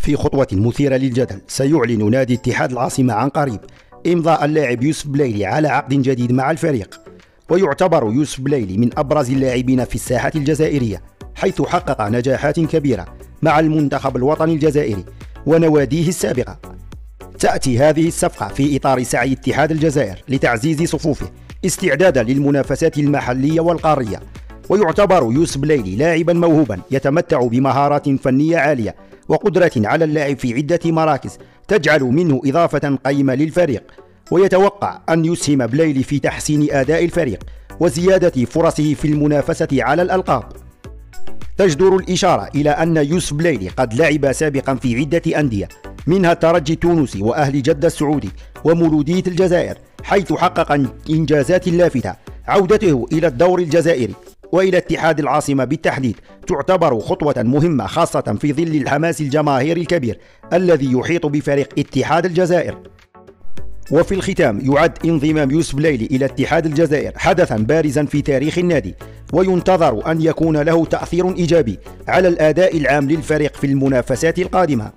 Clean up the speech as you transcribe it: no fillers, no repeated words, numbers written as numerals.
في خطوة مثيرة للجدل، سيعلن نادي اتحاد العاصمة عن قريب إمضاء اللاعب يوسف بلايلي على عقد جديد مع الفريق. ويعتبر يوسف بلايلي من أبرز اللاعبين في الساحة الجزائرية، حيث حقق نجاحات كبيرة مع المنتخب الوطني الجزائري ونواديه السابقة. تأتي هذه الصفقة في إطار سعي اتحاد الجزائر لتعزيز صفوفه استعدادا للمنافسات المحلية والقارية. ويعتبر يوسف بلايلي لاعبا موهوبا يتمتع بمهارات فنية عالية وقدرة على اللعب في عدة مراكز تجعل منه إضافة قيمة للفريق. ويتوقع أن يسهم بلايلي في تحسين أداء الفريق وزيادة فرصه في المنافسة على الألقاب. تجدر الإشارة إلى أن يوسف بلايلي قد لعب سابقا في عدة أندية، منها الترجي التونسي وأهلي جدة السعودي ومولودية الجزائر، حيث حقق إنجازات لافتة. عودته إلى الدور الجزائري وإلى اتحاد العاصمة بالتحديد تعتبر خطوة مهمة، خاصة في ظل الحماس الجماهيري الكبير الذي يحيط بفريق اتحاد الجزائر. وفي الختام، يعد انضمام يوسف بلايلي إلى اتحاد الجزائر حدثا بارزا في تاريخ النادي، وينتظر أن يكون له تأثير إيجابي على الأداء العام للفريق في المنافسات القادمة.